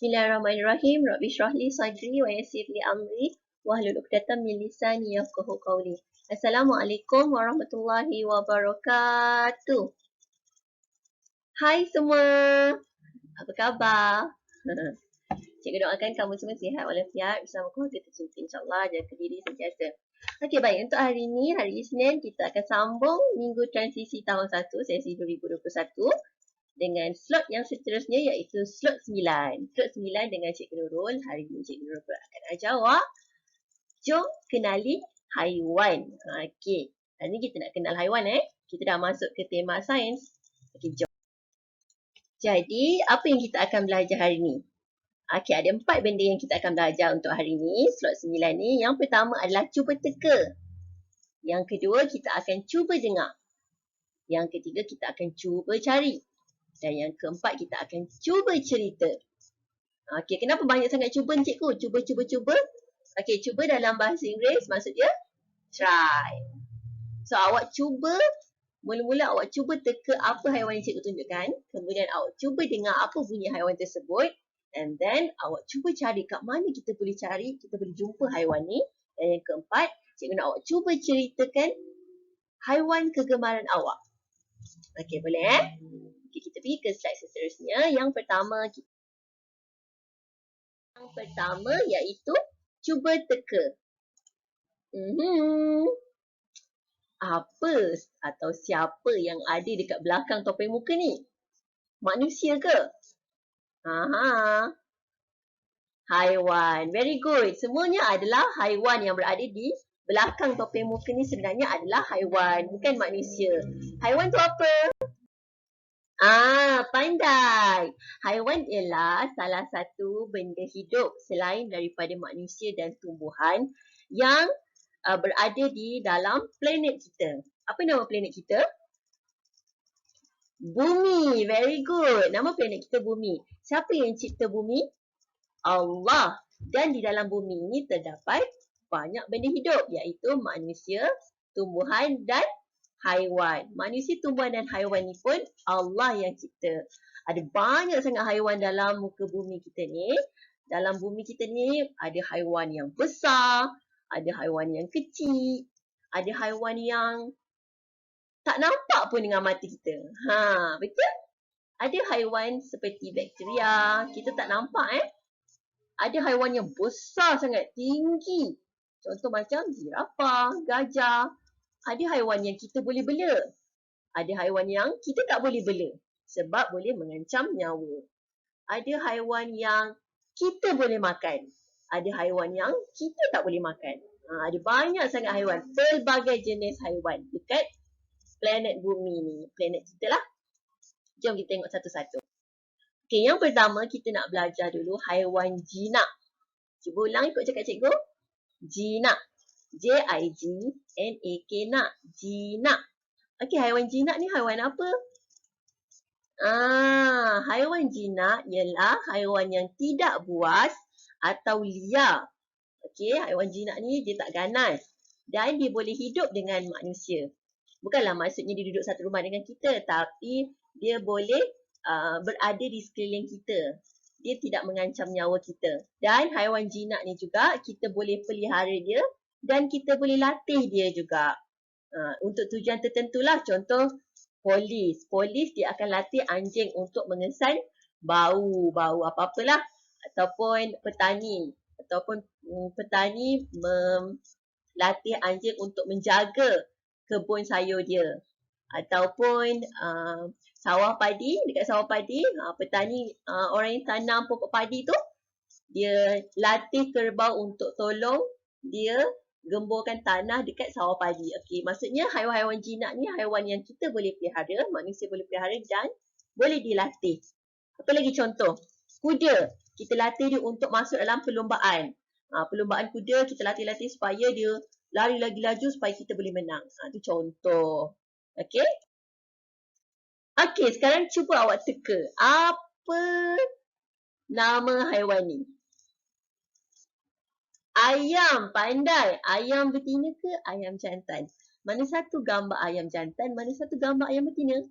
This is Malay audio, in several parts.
Bismillahirrahmanirrahim. Rabbi shrah li sadri wa yassir li amri wahlul 'uqdatam min lisani yafqahu qawli. Assalamualaikum warahmatullahi wabarakatuh. Hai semua. Apa khabar? Cikgu doakan kamu semua sihat walafiat bersama keluarga tercinta, insya-Allah, jaga diri sentiasa. Okey, baik, untuk hari ini, hari Isnin, kita akan sambung minggu transisi tahun 1 sesi 2021 dengan slot yang seterusnya, iaitu slot 9. Slot 9 dengan Cikgu Nurul. Hari ini Cikgu Nurul akan ajar awak, jom kenali haiwan. Okey, hari ini kita nak kenal haiwan. Kita dah masuk ke tema sains. Okey, jom. Jadi, apa yang kita akan belajar hari ini? Okey, ada 4 benda yang kita akan belajar untuk hari ini, slot 9 ni. Yang pertama adalah cuba teka. Yang kedua, kita akan cuba dengar. Yang ketiga, kita akan cuba cari. Dan yang keempat, kita akan cuba cerita. Okey, kenapa banyak sangat cuba, cikgu? Cuba. Okey, cuba dalam bahasa Inggeris maksud dia try. So, awak cuba, mula-mula awak cuba teka apa haiwan yang cikgu tunjukkan. Kemudian awak cuba dengar apa bunyi haiwan tersebut. And then, awak cuba cari kat mana kita boleh cari, kita boleh jumpa haiwan ni. Dan yang keempat, cikgu nak awak cuba ceritakan haiwan kegemaran awak. Okey, boleh Okay, kita pergi ke slide seterusnya. Yang pertama iaitu cuba teka. Apa atau siapa yang ada dekat belakang topeng muka ni? Manusia ke? Haiwan. Very good. Semuanya adalah haiwan yang berada di belakang topeng muka ni sebenarnya adalah haiwan, bukan manusia. Haiwan tu apa? Pandai. Haiwan ialah salah satu benda hidup selain daripada manusia dan tumbuhan yang berada di dalam planet kita. Apa nama planet kita? Bumi. Very good. Nama planet kita Bumi. Siapa yang cipta Bumi? Allah. Dan di dalam bumi ini terdapat banyak benda hidup, iaitu manusia, tumbuhan dan haiwan. Manusia, tumbuhan dan haiwan ni pun Allah yang cipta. Ada banyak sangat haiwan dalam muka bumi kita ni. Dalam bumi kita ni ada haiwan yang besar, ada haiwan yang kecil, ada haiwan yang tak nampak pun dengan mata kita. Betul? Ada haiwan seperti bakteria, kita tak nampak Ada haiwan yang besar sangat, tinggi. Contoh macam zirafah, gajah. Ada haiwan yang kita boleh bela. Ada haiwan yang kita tak boleh bela sebab boleh mengancam nyawa. Ada haiwan yang kita boleh makan. Ada haiwan yang kita tak boleh makan. Ada banyak sangat haiwan. Pelbagai jenis haiwan dekat planet bumi ni. Planet kita lah. Jom kita tengok satu-satu. Okey, yang pertama kita nak belajar dulu haiwan jinak. Cuba ulang ikut cakap cikgu. Jinak. J-I-G-N-A-K, nak. Jinak. Okey, haiwan jinak ni haiwan apa? Haiwan jinak ialah haiwan yang tidak buas atau liar. Okey, haiwan jinak ni dia tak ganas dan dia boleh hidup dengan manusia. Bukanlah maksudnya dia duduk satu rumah dengan kita, tapi dia boleh berada di sekeliling kita. Dia tidak mengancam nyawa kita. Dan haiwan jinak ni juga kita boleh pelihara dia dan kita boleh latih dia juga. Untuk tujuan tertentulah. Contoh polis. Polis dia akan latih anjing untuk mengesan bau apa-apalah. Ataupun petani. Petani melatih anjing untuk menjaga kebun sayur dia. Ataupun sawah padi. Dekat sawah padi, petani, orang yang tanam pokok padi tu, dia latih kerbau untuk tolong dia gemburkan tanah dekat sawah padi. Okey, maksudnya haiwan-haiwan jinak ni haiwan yang kita boleh pelihara, manusia boleh pelihara dan boleh dilatih. Apa lagi contoh? Kuda. Kita latih dia untuk masuk dalam perlombaan. Perlombaan kuda kita latih-latih supaya dia lari lagi laju supaya kita boleh menang. Itu contoh. Okey? Okey, sekarang cuba awak teka. Apa nama haiwan ni? Ayam. Pandai. Ayam betina ke ayam jantan? Mana satu gambar ayam jantan, mana satu gambar ayam betina?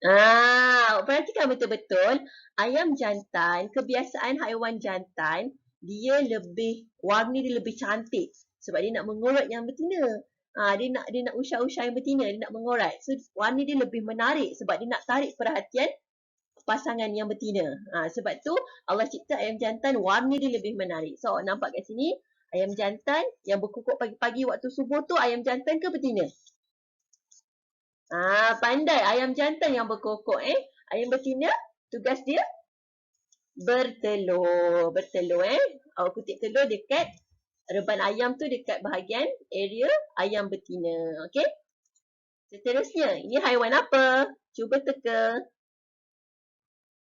Awak perhatikan betul-betul. Ayam jantan, kebiasaan haiwan jantan, warna dia lebih cantik. Sebab dia nak mengorat yang betina. Dia nak usah-usah yang betina, dia nak mengorat. So, warna dia lebih menarik sebab dia nak tarik perhatian pasangan yang betina. Sebab tu Allah cipta ayam jantan warna dia lebih menarik. So, nampak kat sini, ayam jantan yang berkukuk pagi-pagi waktu subuh tu ayam jantan ke betina? Pandai ayam jantan yang berkokok Ayam betina tugas dia bertelur. Awak kutip telur dekat reban ayam tu, dekat bahagian area ayam betina. Okey. Seterusnya, ini haiwan apa? Cuba teka.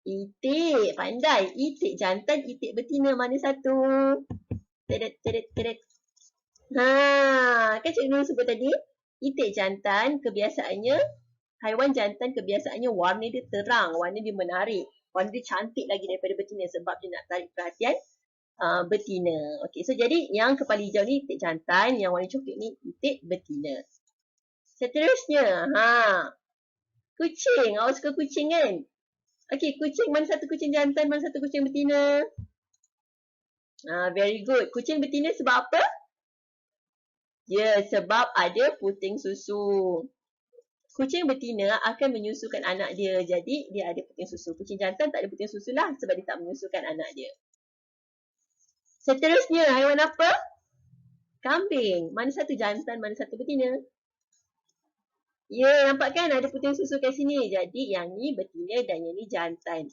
Itik. Pandai. Itik jantan, itik betina mana satu? Teret. Kan cikgu sebut tadi? Itik jantan kebiasaannya, haiwan jantan kebiasaannya warna dia terang, warna dia menarik, warna dia cantik lagi daripada betina sebab dia nak tarik perhatian betina. Okey, so jadi yang kepala hijau ni itik jantan, yang warna coklat ni itik betina. Seterusnya, kucing. Awak suka kucing kan? Okey, kucing, mana satu kucing jantan, mana satu kucing betina? Very good. Kucing betina sebab apa? Ya, sebab ada puting susu. Kucing betina akan menyusukan anak dia. Jadi, dia ada puting susu. Kucing jantan tak ada puting susu lah sebab dia tak menyusukan anak dia. Seterusnya, haiwan apa? Kambing. Mana satu jantan, mana satu betina? Ya, nampak kan ada puting susu kat sini. Jadi, yang ni betina dan yang ni jantan.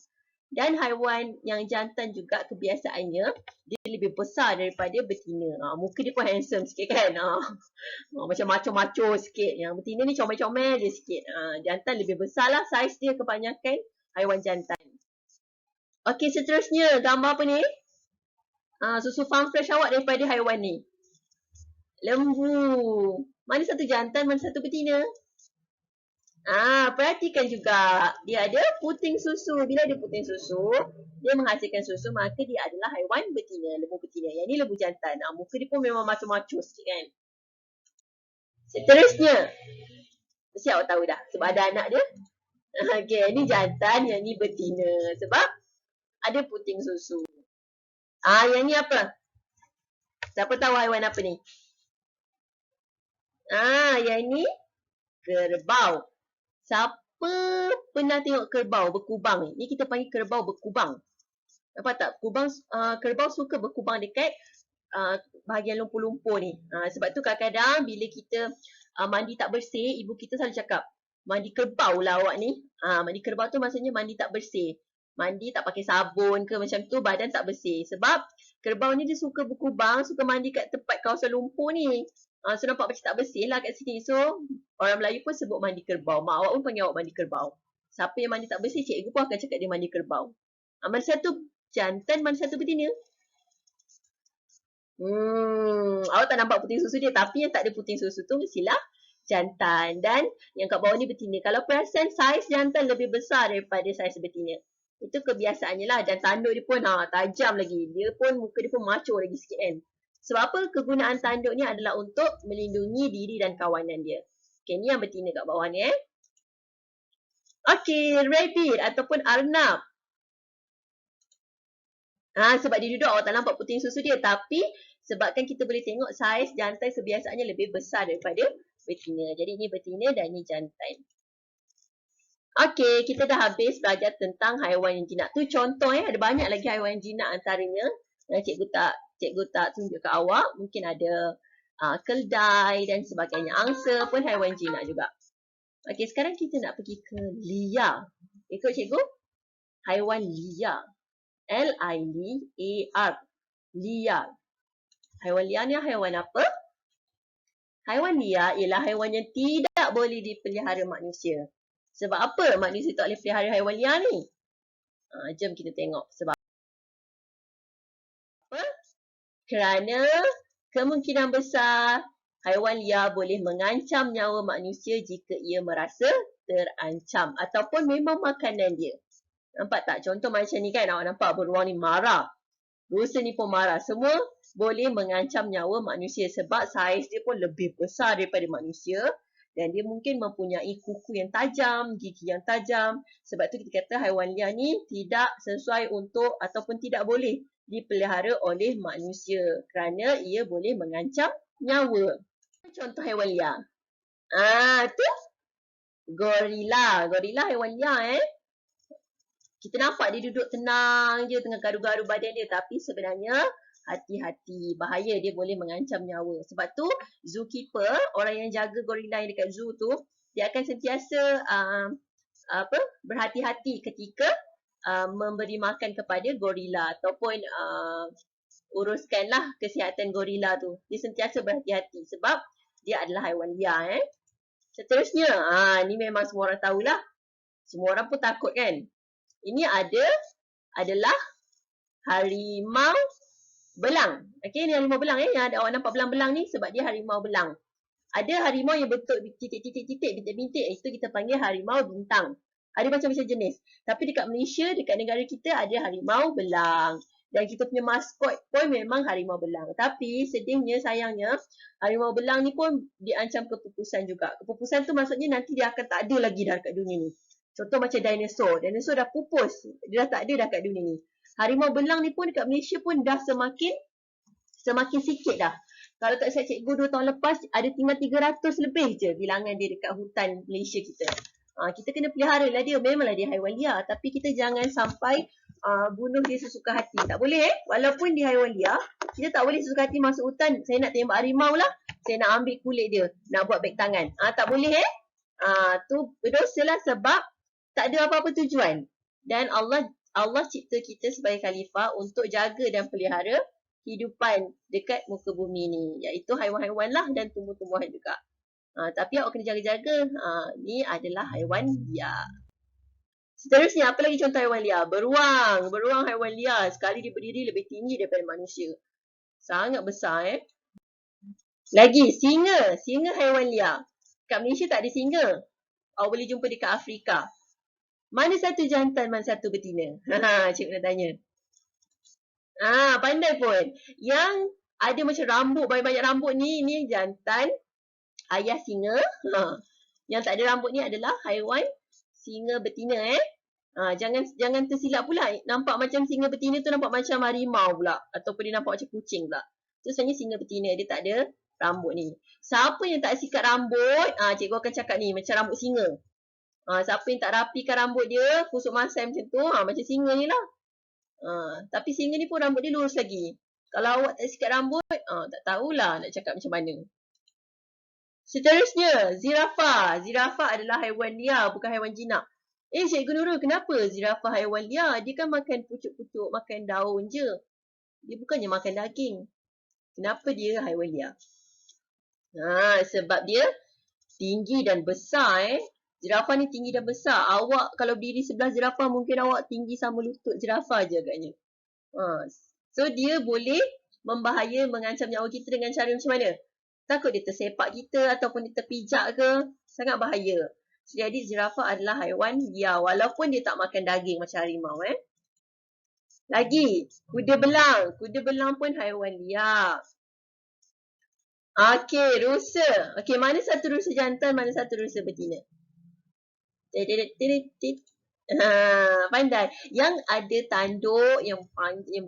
Dan haiwan yang jantan juga kebiasaannya dia lebih besar daripada betina. Muka dia pun handsome sikit kan. Macam macho-macho sikit. Yang betina ni comel-comel je sikit. Jantan lebih besar lah saiz dia kebanyakan haiwan jantan. Okey, seterusnya gambar apa ni? Susu farm fresh awak daripada haiwan ni. Lembu. Mana satu jantan, mana satu betina? Perhatikan juga. Dia ada puting susu. Bila ada puting susu, dia menghasilkan susu, maka dia adalah haiwan betina, lembu betina. Yang ni lembu jantan. Muka dia pun memang macho-macho sikit kan. Seterusnya. Mesti awak tahu dah. Sebab ada anak dia. Okay, ni jantan, yang ni betina. Sebab ada puting susu. Yang ni apa? Siapa tahu haiwan apa ni? Yang ni kerbau. Siapa pernah tengok kerbau berkubang ni? Ni kita panggil kerbau berkubang. Nampak tak? Kerbau suka berkubang dekat bahagian lumpur-lumpur ni. Sebab tu kadang-kadang bila kita mandi tak bersih, ibu kita selalu cakap, mandi kerbau lah awak ni. Mandi kerbau tu maksudnya mandi tak bersih. Mandi tak pakai sabun ke macam tu, badan tak bersih. Sebab kerbau ni dia suka berkubang, suka mandi kat tempat kawasan lumpur ni. So nampak macam tak bersih lah kat sini. So orang Melayu pun sebut mandi kerbau. Mak awak pun panggil awak mandi kerbau. Siapa yang mandi tak bersih, cikgu pun akan cakap dia mandi kerbau. Mana satu jantan, mana satu betina? Awak tak nampak puting susu dia. Tapi yang tak ada puting susu tu mestilah jantan. Dan yang kat bawah ni betina. Kalau perasan saiz jantan lebih besar daripada saiz betina. Itu kebiasaannya lah. Dan tanduk dia pun tajam lagi. Dia pun, muka dia pun macho lagi sikit kan. Sebab apa? Kegunaan tanduk ni adalah untuk melindungi diri dan kawanan dia. Okay, ni yang betina kat bawah ni Okay, rabbit ataupun arnab. Sebab dia duduk, awak tak nampak puting susu dia. Tapi, sebabkan kita boleh tengok saiz jantan kebiasaannya lebih besar daripada betina. Jadi, ni betina dan ni jantan. Okay, kita dah habis belajar tentang haiwan yang jinak. Tu contoh ada banyak lagi haiwan jinak antaranya. Cikgu tak tunjuk ke awak. Mungkin ada keldai dan sebagainya. Angsa pun haiwan jinak juga. Okey, sekarang kita nak pergi ke liar. Ikut cikgu. Haiwan liar. L-I-A-R. Liar. Haiwan liar ni haiwan apa? Haiwan liar ialah haiwan yang tidak boleh dipelihara manusia. Sebab apa manusia tak boleh pelihara haiwan liar ni? Jom kita tengok sebab apa? Kerana kemungkinan besar haiwan liar boleh mengancam nyawa manusia jika ia merasa terancam ataupun memang makanan dia. Nampak tak? Contoh macam ni kan, awak nampak beruang ni marah. Rusa ni pun marah. Semua boleh mengancam nyawa manusia sebab saiz dia pun lebih besar daripada manusia Dan dia mungkin mempunyai kuku yang tajam, gigi yang tajam. Sebab tu kita kata haiwan liar ni tidak sesuai untuk ataupun tidak boleh dipelihara oleh manusia kerana ia boleh mengancam nyawa. Contoh haiwan liar. Tu gorila. Gorila haiwan liar Kita nampak dia duduk tenang je tengah garu-garu badan dia. Tapi sebenarnya hati-hati. Bahaya, dia boleh mengancam nyawa. Sebab tu zookeeper, orang yang jaga gorila yang dekat zoo tu, dia akan sentiasa berhati-hati ketika memberi makan kepada gorila ataupun uruskanlah kesihatan gorila tu. Dia sentiasa berhati-hati sebab dia adalah haiwan liar. Seterusnya, ni memang semua orang tahulah. Semua orang pun takut kan. Ini adalah harimau belang. Okey, ni harimau belang yang ada awak nampak belang-belang ni sebab dia harimau belang. Ada harimau yang bentuk titik-titik-titik, bintik-bintik. Itu kita panggil harimau bintang. Ada macam-macam jenis. Tapi dekat Malaysia, dekat negara kita ada harimau belang. Dan kita punya maskot pun memang harimau belang. Tapi sedihnya, sayangnya, harimau belang ni pun diancam kepupusan juga. Kepupusan tu maksudnya nanti dia akan tak ada lagi dah kat dunia ni. Contoh macam dinosaur. Dinosaur dah pupus. Dia dah tak ada dah kat dunia ni. Harimau belang ni pun dekat Malaysia pun dah semakin sikit dah. Kalau tak silap cikgu 2 tahun lepas, ada tinggal 300 lebih je bilangan dia dekat hutan Malaysia kita. Kita kena pelihara lah dia. Memanglah dia haiwan liar. Tapi kita jangan sampai bunuh dia sesuka hati. Tak boleh Walaupun dia haiwan liar, kita tak boleh sesuka hati masuk hutan. Saya nak tembak harimau lah. Saya nak ambil kulit dia. Nak buat beg tangan. Tak boleh tu berdosa lah sebab tak ada apa-apa tujuan. Dan Allah cipta kita sebagai khalifah untuk jaga dan pelihara hidupan dekat muka bumi ni, iaitu haiwan-haiwan lah dan tumbuh-tumbuhan juga. Tapi awak kena jaga-jaga. Ni adalah haiwan liar. Seterusnya, apa lagi contoh haiwan liar? Beruang. Beruang haiwan liar. Sekali dia berdiri lebih tinggi daripada manusia. Sangat besar Lagi, singa. Singa haiwan liar. Kat Malaysia tak ada singa. Awak boleh jumpa dekat Afrika. Mana satu jantan, mana satu betina? Cikgu nak tanya. Pandai pun. Yang ada macam rambut, banyak-banyak rambut ni jantan ayah singa. Yang tak ada rambut ni adalah haiwan singa betina Jangan tersilap pula. Nampak macam singa betina tu nampak macam harimau pula. Ataupun dia nampak macam kucing pula. Itu sebenarnya singa betina. Dia tak ada rambut ni. Siapa yang tak sikat rambut, cikgu akan cakap ni macam rambut singa. Siapa yang tak rapikan rambut dia, kusuk masai macam tu, macam singa ni lah. Tapi singa ni pun rambut dia lurus lagi. Kalau awak tak sikat rambut, tak tahulah nak cakap macam mana. Seterusnya, zirafah. Zirafah adalah haiwan liar, bukan haiwan jinak. Cikgu Nurul, kenapa zirafah haiwan liar? Dia kan makan pucuk-pucuk, makan daun je. Dia bukannya makan daging. Kenapa dia haiwan liar? Sebab dia tinggi dan besar Zirafah ni tinggi dan besar. Awak kalau berdiri sebelah zirafah, mungkin awak tinggi sama lutut zirafah je agaknya. So dia boleh membahaya, mengancam nyawa kita dengan cara macam mana? Takut dia tersepak kita ataupun dia terpijak ke? Sangat bahaya. Jadi zirafah adalah haiwan liar walaupun dia tak makan daging macam harimau Lagi, kuda belang. Kuda belang pun haiwan liar. Okey, rusa. Okey, mana satu rusa jantan, mana satu rusa betina? Pandai. Yang ada tanduk yang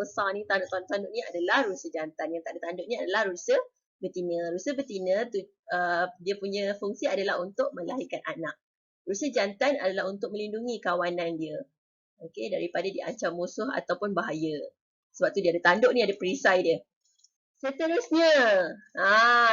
besar ni, tanduk ni adalah rusa jantan. Yang tak ada tanduk ni adalah rusa betina. Rusa betina tu dia punya fungsi adalah untuk melahirkan anak. Rusa jantan adalah untuk melindungi kawanan dia. Okey, daripada diancam musuh ataupun bahaya. Sebab tu dia ada tanduk ni, ada perisai dia. Seterusnya,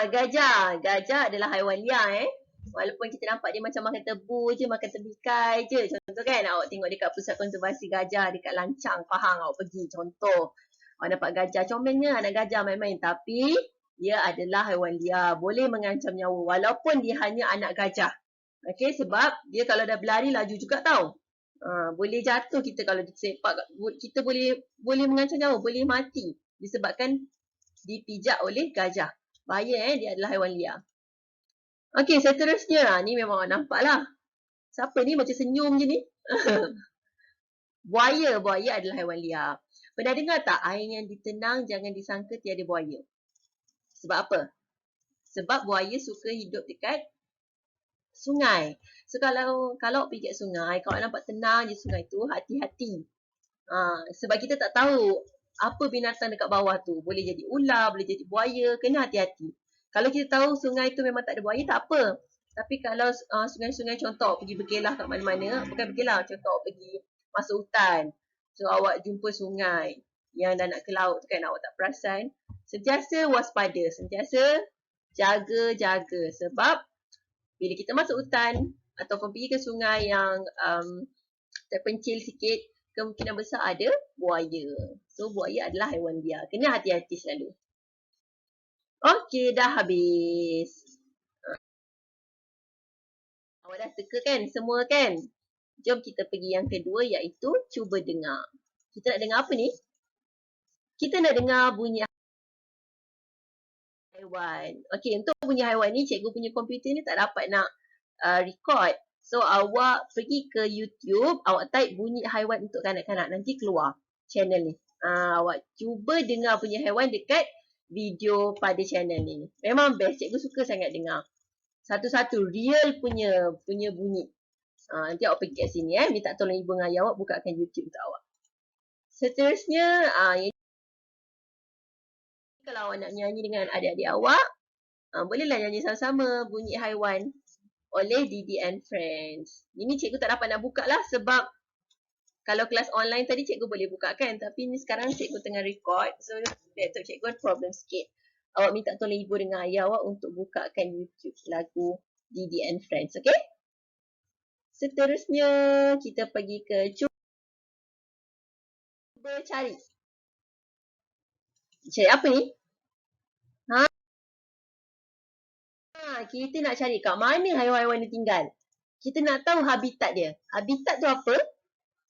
gajah. Gajah adalah haiwan liar Walaupun kita nampak dia macam makan tebu je, makan tembikar je. Contoh kan, awak tengok dekat pusat konservasi gajah dekat Lancang, Pahang awak pergi. Contoh, awak nampak gajah, comelnya anak gajah main-main. Tapi, dia adalah haiwan liar. Boleh mengancam nyawa walaupun dia hanya anak gajah. Okey, sebab dia kalau dah berlari laju juga tau. Boleh jatuh kita kalau disepak. Kita boleh mengancam nyawa, boleh mati. Disebabkan dipijak oleh gajah. Bahaya dia adalah haiwan liar. Okey, seterusnya. Ni memang awak nampak lah. Siapa ni macam senyum je ni? Buaya. Buaya adalah haiwan liar. Pernah dengar tak air yang ditenang jangan disangka tiada buaya? Sebab apa? Sebab buaya suka hidup dekat sungai. So kalau pergi kat sungai, kalau nampak tenang je sungai tu, hati-hati. Sebab kita tak tahu apa binatang dekat bawah tu. Boleh jadi ular, boleh jadi buaya, kena hati-hati. Kalau kita tahu sungai tu memang tak ada buaya, tak apa. Tapi kalau sungai-sungai contoh pergi berkelah kat mana-mana, bukan berkelah, contoh pergi masuk hutan. So awak jumpa sungai yang dah nak ke laut tu kan, awak tak perasan. Sentiasa waspada, sentiasa jaga-jaga. Sebab bila kita masuk hutan ataupun pergi ke sungai yang terpencil sikit, kemungkinan besar ada buaya. So buaya adalah haiwan liar. Kena hati-hati selalu. Okey, dah habis. Awak dah teka kan semua kan? Jom kita pergi yang kedua iaitu cuba dengar. Kita nak dengar apa ni? Kita nak dengar bunyi haiwan. Okey, untuk bunyi haiwan ni cikgu punya komputer ni tak dapat nak record. So awak pergi ke YouTube, awak type bunyi haiwan untuk kanak-kanak, nanti keluar channel ni. Awak cuba dengar bunyi haiwan dekat video pada channel ni. Memang best, cikgu suka sangat dengar. Satu-satu real punya bunyi. Nanti awak pergi kat sini minta tolong ibu dan ayah awak bukakan YouTube untuk awak. Seterusnya, kalau awak nak nyanyi dengan adik-adik awak, bolehlah nyanyi sama-sama bunyi haiwan oleh Didi and Friends. Ini cikgu tak dapat nak buka lah sebab kalau kelas online tadi cikgu boleh buka kan. Tapi ni sekarang cikgu tengah record. So laptop cikgu problem sikit. Awak minta tolong ibu dengan ayah awak untuk bukakan YouTube lagu Didi and Friends. Okay? Seterusnya kita pergi ke cuba cari. Cari apa ni? Kita nak cari kat mana haiwan-haiwan ni tinggal. Kita nak tahu habitat dia. Habitat tu apa?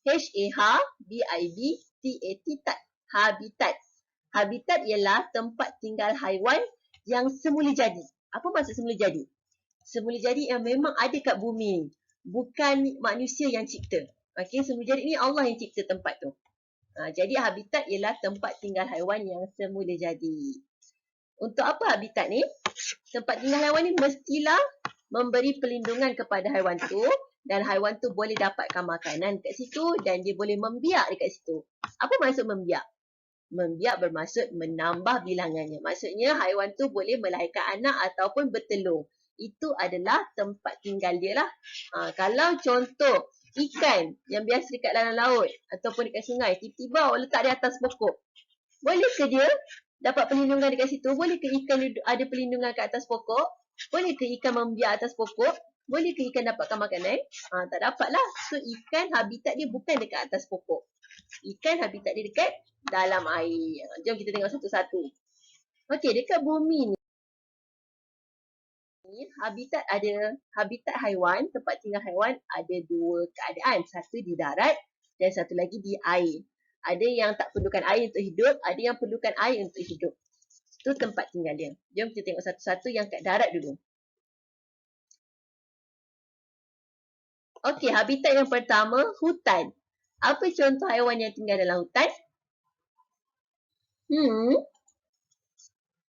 H-A-B-I-B-T-A-T, habitat. Habitat ialah tempat tinggal haiwan yang semula jadi. Apa maksud semula jadi? Semula jadi yang memang ada kat bumi. Bukan manusia yang cipta. Okey, semula jadi ni Allah yang cipta tempat tu. Jadi habitat ialah tempat tinggal haiwan yang semula jadi. Untuk apa habitat ni? Tempat tinggal haiwan ni mestilah memberi perlindungan kepada haiwan tu dan haiwan tu boleh dapatkan makanan kat situ dan dia boleh membiak dekat situ. Apa maksud membiak? Membiak bermaksud menambah bilangannya. Maksudnya haiwan tu boleh melahirkan anak ataupun bertelur. Itu adalah tempat tinggal dia lah. Kalau contoh ikan yang biasa dekat dalam laut ataupun dekat sungai, tiba-tiba awak letak di atas pokok. Boleh ke dia dapat perlindungan dekat situ? Boleh ke ikan ada perlindungan kat atas pokok? Boleh ke ikan membiak atas pokok? Boleh ke ikan dapatkan makanan? Tak dapat lah. So ikan habitat dia bukan dekat atas pokok. Ikan habitat dia dekat dalam air. Jom kita tengok satu-satu. Okey, dekat bumi ni habitat haiwan, tempat tinggal haiwan ada dua keadaan. Satu di darat dan satu lagi di air. Ada yang tak perlukan air untuk hidup, ada yang perlukan air untuk hidup. Itu tempat tinggal dia. Jom kita tengok satu-satu yang kat darat dulu. Okey, habitat yang pertama, hutan. Apa contoh haiwan yang tinggal dalam hutan?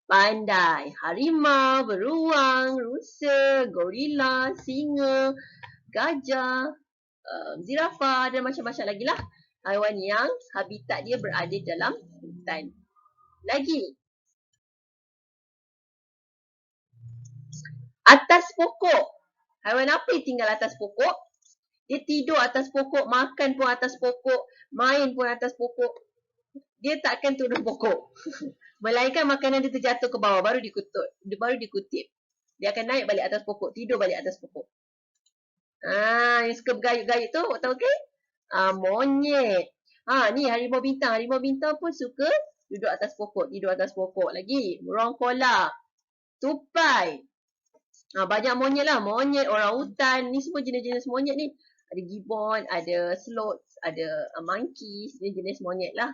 Pandai, harimau, beruang, rusa, gorila, singa, gajah, zirafah dan macam-macam lagi lah. Haiwan yang habitat dia berada dalam hutan. Lagi. Atas pokok. Haiwan apa yang tinggal atas pokok? Dia tidur atas pokok, makan pun atas pokok, main pun atas pokok. Dia takkan turun pokok. Melainkan makanan dia terjatuh ke bawah, baru dikutip. Dia akan naik balik atas pokok, tidur balik atas pokok. Yang suka bergayut-gayut tu, awak tahu ke? Monyet. Ni harimau bintang. Harimau bintang pun suka duduk atas pokok, tidur atas pokok. Lagi, burung kola, tupai. Banyak monyet lah. Monyet, orang hutan. Ni semua jenis-jenis monyet ni. Ada gibbon, ada sloth, ada monkeys. Ni jenis monyet lah.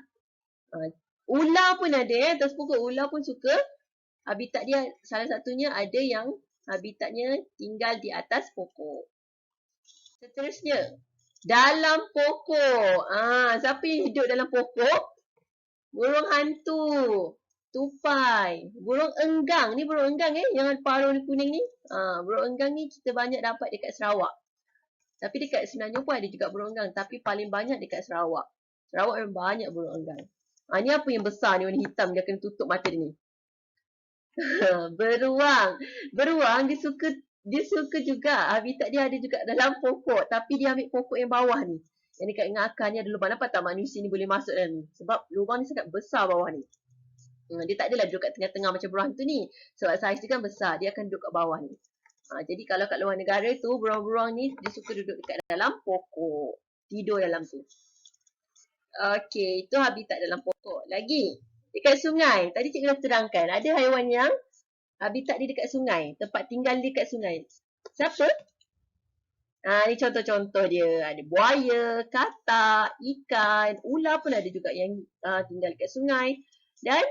Ular pun ada atas pokok. Ular pun suka. Habitat dia salah satunya ada yang habitatnya tinggal di atas pokok. Seterusnya, dalam pokok. Siapa yang hidup dalam pokok? Burung hantu. tupai. Burung enggang. Ni burung enggang yang paruh ni kuning ni. Burung enggang ni kita banyak dapat dekat Sarawak. Tapi dekat Semenanjung pun ada juga burung enggang. Tapi paling banyak dekat Sarawak. Sarawak memang banyak burung enggang. Ni apa yang besar ni warna hitam, dia kena tutup mata dia ni. Beruang. Beruang dia suka juga. Habitat dia ada juga dalam pokok. Tapi dia ambil pokok yang bawah ni. Yang dekat dengan akar ni ada lubang. Nampak tak manusia ni boleh masuk dalam ni? Sebab lubang ni sangat besar bawah ni. Dia tak adalah duduk kat tengah-tengah macam beruang tu ni. Sebab saiz dia kan besar. Dia akan duduk kat bawah ni. Jadi kalau kat luar negara tu, beruang-beruang ni dia suka duduk dekat dalam pokok. Tidur dalam tu. Okey, itu habitat dalam pokok. Lagi, dekat sungai. Tadi cikgu dah terangkan. Ada haiwan yang habitat dia dekat sungai. Tempat tinggal dia dekat sungai. Siapa? Ni contoh-contoh dia. Ada buaya, katak, ikan, ular pun ada juga yang tinggal dekat sungai. Dan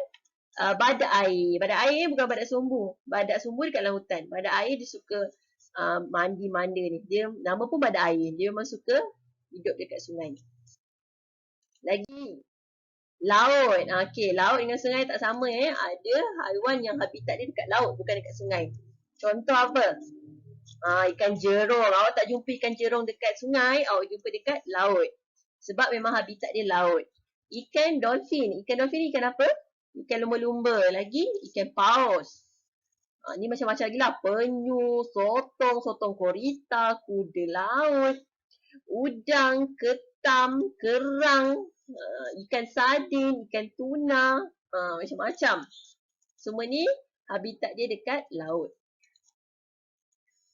badak air. Badak air ni bukan badak sumbu. Badak sumbu dekat lautan. Badak air dia suka mandi-manda ni. Dia nama pun badak air. Dia memang suka hidup dekat sungai. Lagi. Laut. Okey, laut dengan sungai tak sama Ada haiwan yang habitat dia dekat laut, bukan dekat sungai. Contoh apa? Ikan jerung. Awak tak jumpa ikan jerung dekat sungai, awak jumpa dekat laut. Sebab memang habitat dia laut. Ikan dolphin. Ikan dolphin ni ikan apa? Ikan lumba-lumba. Lagi ikan paus. Ni macam-macam lagi lah. Penyu, sotong korita, kuda laut, udang, ketam, kerang, ikan sardin, ikan tuna, macam-macam. Semua ni habitat dia dekat laut.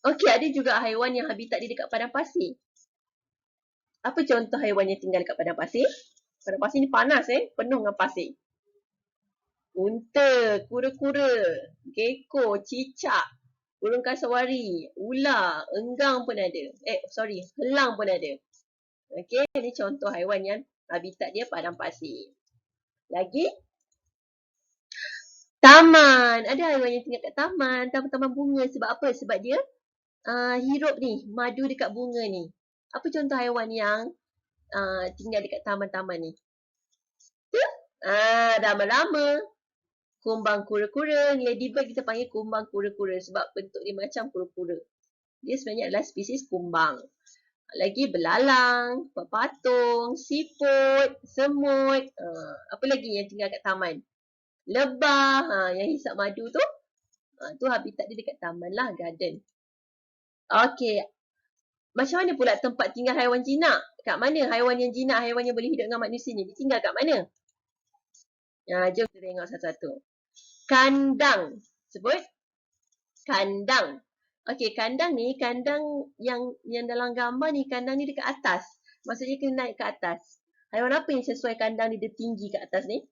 Okey, ada juga haiwan yang habitat dia dekat padang pasir. Apa contoh haiwan yang tinggal dekat padang pasir? Padang pasir ni panas penuh dengan pasir. Unta, kura-kura, gecko, cicak, burung kasawari, ular, enggang pun ada. Helang pun ada. Okey, ni contoh haiwan yang habitat dia padang pasir. Lagi? Taman. Ada haiwan yang tinggal kat taman. Taman bunga. Sebab apa? Sebab dia hirup ni. Madu dekat bunga ni. Apa contoh haiwan yang tinggal dekat taman-taman ni? Lama-lama. Kumbang kura-kura. Ladybird kita panggil kumbang kura-kura. Sebab bentuk dia macam kura-kura. Dia sebenarnya adalah spesies kumbang. Lagi belalang, patung, siput, semut. Apa lagi yang tinggal kat taman? Lebah, yang hisap madu tu. Tu habitat dia dekat taman lah, garden. Okey. Macam mana pula tempat tinggal haiwan jinak? Kat mana haiwan yang jinak, haiwan yang boleh hidup dengan manusia ni? Dia tinggal kat mana? Jom kita tengok satu-satu. Kandang. Sebut. Kandang. Okey, kandang ni, kandang yang dalam gambar ni, kandang ni dekat atas. Maksudnya kena naik ke atas. Haiwan apa yang sesuai kandang ni, dia tinggi ke atas ni?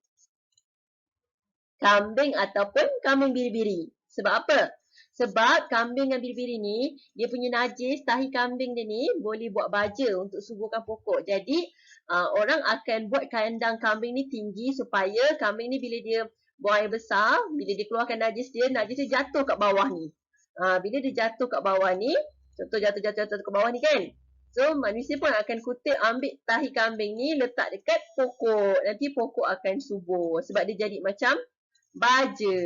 Kambing ataupun kambing biri-biri. Sebab apa? Sebab kambing yang biri-biri ni, dia punya najis, tahi kambing dia ni boleh buat baja untuk suburkan pokok. Jadi, orang akan buat kandang kambing ni tinggi supaya kambing ni bila dia buang air besar, bila dia keluarkan najis dia jatuh kat bawah ni. Bila dia jatuh kat bawah ni, contoh jatuh ke bawah ni kan. So, manusia pun akan kutip ambil tahi kambing ni letak dekat pokok. Nanti pokok akan subur sebab dia jadi macam baja.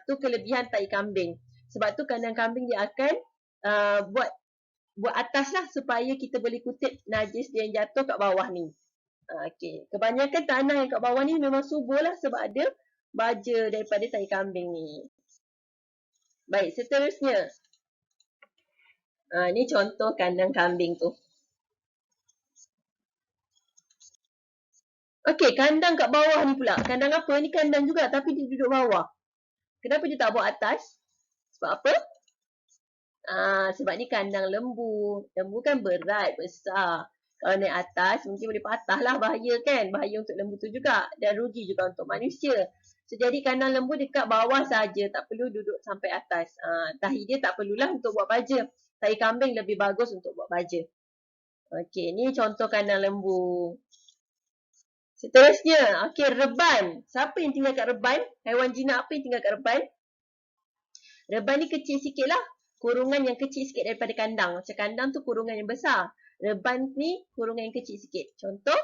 Tu kelebihan tahi kambing. Sebab tu kandang kambing dia akan buat atas lah supaya kita boleh kutip najis dia yang jatuh kat bawah ni. Okey. Kebanyakan tanah yang kat bawah ni memang subur lah sebab ada baja daripada tahi kambing ni. Baik, seterusnya. Ni contoh kandang kambing tu. Okey, kandang kat bawah ni pula. Kandang apa? Ni kandang juga tapi dia duduk bawah. Kenapa dia tak buat atas? Sebab apa? Sebab ni kandang lembu. Lembu kan berat, besar. Kalau naik atas mungkin boleh patah lah, bahaya kan? Bahaya untuk lembu tu juga. Dan rugi juga untuk manusia. So, jadi kandang lembu dekat bawah saja, tak perlu duduk sampai atas. Tahi dia tak perlulah untuk buat baja. Tahi kambing lebih bagus untuk buat baja. Okey, ni contoh kandang lembu. Seterusnya, okey, reban. Siapa yang tinggal kat reban? Haiwan jinak apa yang tinggal kat reban? Reban ni kecil sikit lah. Kurungan yang kecil sikit daripada kandang. Macam kandang tu kurungan yang besar. Reban ni kurungan yang kecil sikit. Contoh,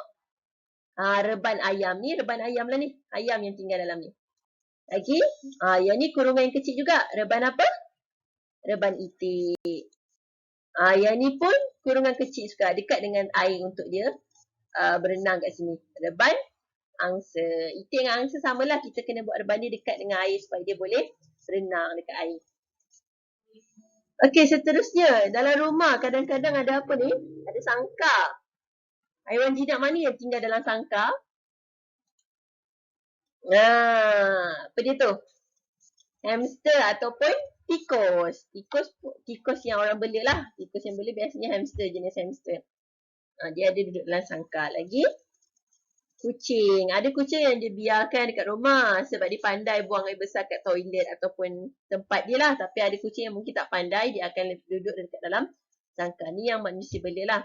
reban ayam ni, reban ayam lah ni. Ayam yang tinggal dalam ni. Lagi, yang ni kurungan yang kecil juga. Reban apa? Reban itik. Yang ni pun kurungan kecil juga. Dekat dengan air untuk dia berenang kat sini. Reban angsa. Itik dengan angsa samalah. Kita kena buat reban dia dekat dengan air supaya dia boleh berenang dekat air. Okey, seterusnya. Dalam rumah kadang-kadang ada apa ni? Ada sangkar. Haiwan jinak mana yang tinggal dalam sangkar? Apa dia tu? Hamster ataupun tikus. Tikus yang orang bela lah. Tikus yang bela biasanya hamster, jenis hamster. Dia ada duduk dalam sangkar. Lagi, kucing. Ada kucing yang dia biarkan dekat rumah sebab dia pandai buang air besar kat toilet ataupun tempat dia lah. Tapi ada kucing yang mungkin tak pandai, dia akan duduk dekat dalam sangkar. Ni yang manusia bela lah.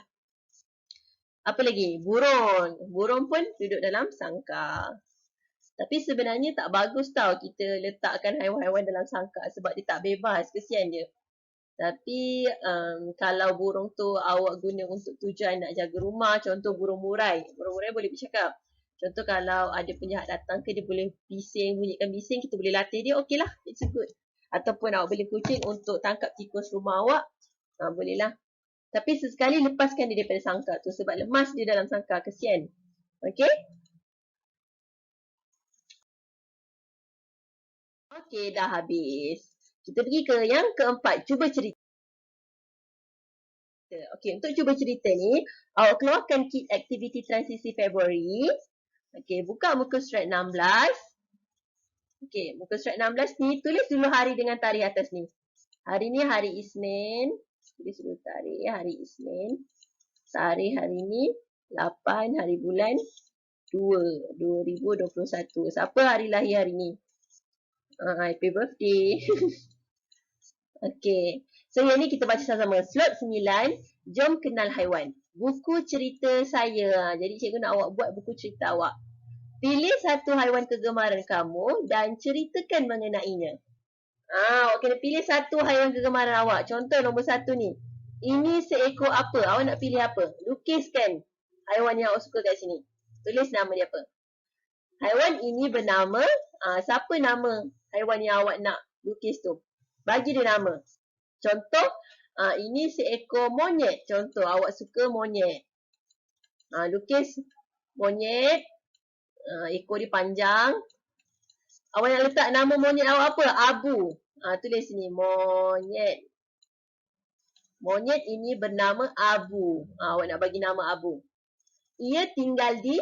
Apa lagi? Burung. Burung pun duduk dalam sangkar. Tapi sebenarnya tak bagus tau kita letakkan haiwan-haiwan dalam sangkar sebab dia tak bebas. Kesian dia. Tapi kalau burung tu awak guna untuk tujuan nak jaga rumah, contoh burung murai. Burung murai boleh bercakap. Contoh kalau ada penjahat datang ke, dia boleh bising, bunyikan bising, kita boleh latih dia, okey lah, it's good. Ataupun awak beli kucing untuk tangkap tikus rumah awak, boleh lah. Tapi sesekali lepaskan dia daripada sangkar tu sebab lemas dia dalam sangkar, kesian. Okey? Okey, dah habis. Kita pergi ke yang keempat, cuba cerita. Okey, untuk cuba cerita ni, awak keluarkan kit aktiviti transisi Februari. Okey, buka muka surat 16. Okey, muka surat 16 ni, tulis dulu hari dengan tarikh atas ni. Hari ni hari Isnin. Tulis dulu tarikh ya, hari Isnin. Tarikh hari ni 8 hari bulan 2, 2021. Siapa hari lahir hari ni? Happy birthday. Okey. So yang ni kita baca sama-sama. Slot 9, jom kenal haiwan. Buku cerita saya. Jadi cikgu nak awak buat buku cerita awak. Pilih satu haiwan kegemaran kamu dan ceritakan mengenainya. Awak kena pilih satu haiwan kegemaran awak. Contoh nombor 1 ni. Ini seekor apa? Awak nak pilih apa? Lukiskan haiwan yang awak suka kat sini. Tulis nama dia apa. Haiwan ini bernama, siapa nama haiwan yang awak nak lukis tu? Bagi dia nama. Contoh, ini seekor monyet. Contoh, awak suka monyet. Lukis monyet. Ekor dia panjang. Awak nak letak nama monyet awak apa? Abu. Tulis sini, monyet. Monyet ini bernama Abu. Awak nak bagi nama Abu. Ia tinggal di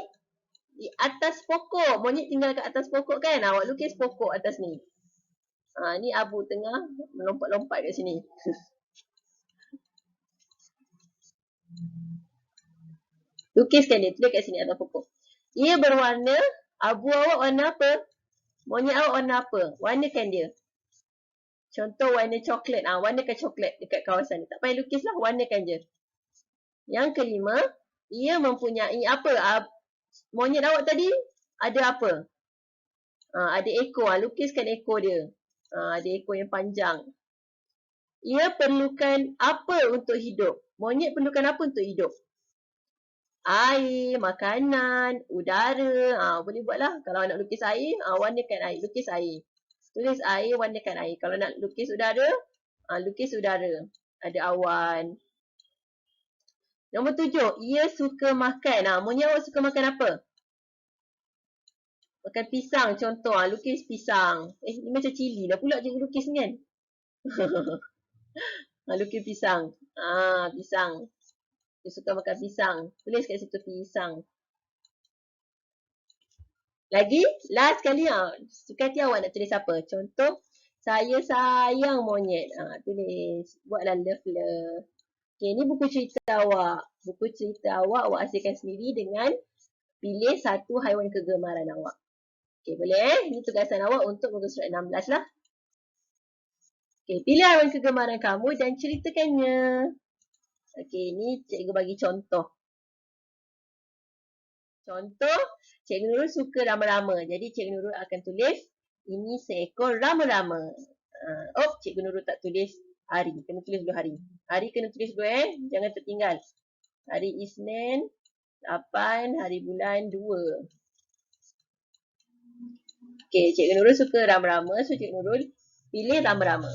atas pokok. Monyet tinggal kat atas pokok kan? Awak lukis pokok atas ni. Ni Abu tengah melompat-lompat kat sini. Lukiskan dia, tulis kat sini atas pokok. Ia berwarna, abu awak warna apa? Monyet awak warna apa? Warnakan dia. Contoh warna coklat. Warnakan coklat dekat kawasan ni. Tak payah lukis lah, warnakan je. Yang kelima, ia mempunyai apa? Monyet awak tadi ada apa? Ada ekor. Lukiskan ekor dia. Ada ekor yang panjang. Ia perlukan apa untuk hidup? Monyet perlukan apa untuk hidup? Air, makanan, udara. Boleh buatlah. Kalau nak lukis air, warnakan air. Lukis air. Tulis air, warnakan air. Kalau nak lukis udara, lukis udara. Ada awan. Nombor 7. Ia suka makan. Monyet awak suka makan apa? Makan pisang contoh. Lukis pisang. Ni macam cili lah pula cikgu lukis ni kan. Lukis pisang. Pisang. Dia suka makan pisang. Tulis kat situ pisang. Lagi, last kali suka hati awak nak tulis apa? Contoh, saya sayang monyet. Tulis. Buatlah love. Okay, ni buku cerita awak. Buku cerita awak hasilkan sendiri dengan pilih satu haiwan kegemaran awak. Okay, boleh Ni tugasan awak untuk muka surat 16 lah. Okay, pilih haiwan kegemaran kamu dan ceritakannya. Okay, ni cikgu bagi contoh. Contoh, Cikgu Nurul suka rama-rama. Jadi Cikgu Nurul akan tulis, ini seekor rama-rama. Cikgu Nurul tak tulis hari. Kena tulis dulu hari. Hari kena tulis dulu Jangan tertinggal. Hari Isnin, 8, hari bulan 2. Okey, Cikgu Nurul suka rama-rama, so Cikgu Nurul pilih rama-rama.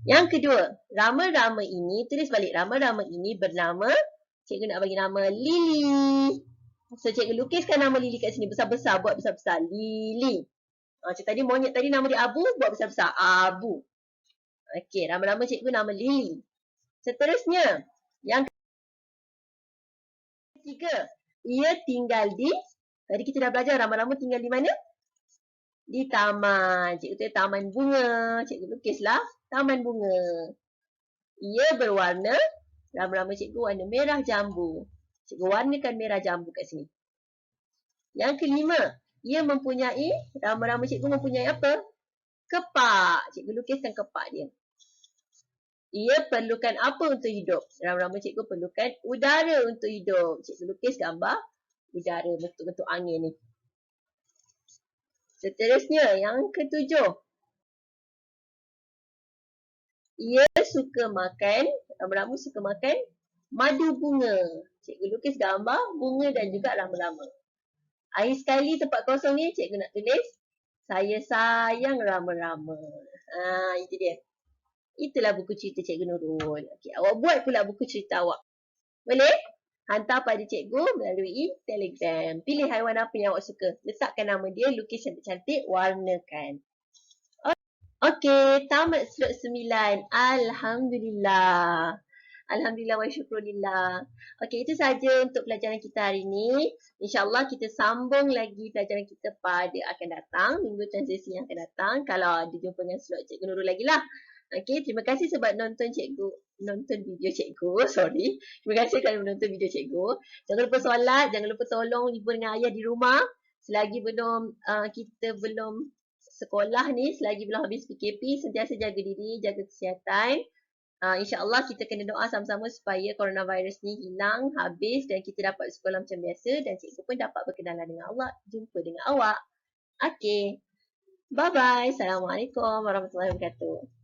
Yang kedua, rama-rama ini, tulis balik, rama-rama ini bernama, cikgu nak bagi nama Lily. So, cikgu lukiskan nama Lily kat sini, besar-besar, buat besar-besar, Lily. Macam tadi monyet tadi nama dia Abu, buat besar-besar, Abu. Okey, rama-rama cikgu nama Lily. Seterusnya, yang ketiga, ia tinggal di, tadi kita dah belajar rama-rama tinggal di mana? Di taman. Cikgu tulis taman bunga. Cikgu lukislah taman bunga. Ia berwarna, rama-rama cikgu warna merah jambu. Cikgu warnakan merah jambu kat sini. Yang kelima, ia mempunyai, rama-rama cikgu mempunyai apa? Kepak. Cikgu lukiskan kepak dia. Ia perlukan apa untuk hidup? Rama-rama cikgu perlukan udara untuk hidup. Cikgu lukis gambar udara, bentuk-bentuk angin ni. Seterusnya, yang ketujuh. Ia suka makan, rama-rama suka makan madu bunga. Cikgu lukis gambar bunga dan juga rama-rama. Akhir sekali tempat kosong ni cikgu nak tulis, saya sayang rama-rama. Itu dia. Itulah buku cerita Cikgu Nurul. Okey, awak buat pula buku cerita awak. Boleh? Hantar pada cikgu melalui Telegram. Pilih haiwan apa yang awak suka. Letakkan nama dia, lukis cantik-cantik, warnakan. Okey, tamat slot 9. Alhamdulillah. Alhamdulillah wa syukurillah. Okey, itu saja untuk pelajaran kita hari ini. InsyaAllah kita sambung lagi pelajaran kita pada akan datang. Minggu transisi yang akan datang. Kalau ada jumpa dengan slot Cikgu Nurul lagi lah. Okey, terima kasih sebab nonton video cikgu. Sorry. Terima kasih kerana menonton video cikgu. Jangan lupa solat, jangan lupa tolong ibu dengan ayah di rumah. Selagi kita belum sekolah ni, selagi belum habis PKP, sentiasa jaga diri, jaga kesihatan. InsyaAllah kita kena doa sama-sama supaya coronavirus ni hilang, habis dan kita dapat sekolah macam biasa dan cikgu pun dapat berkenalan dengan Allah, jumpa dengan awak. Okay. Bye-bye. Assalamualaikum warahmatullahi wabarakatuh.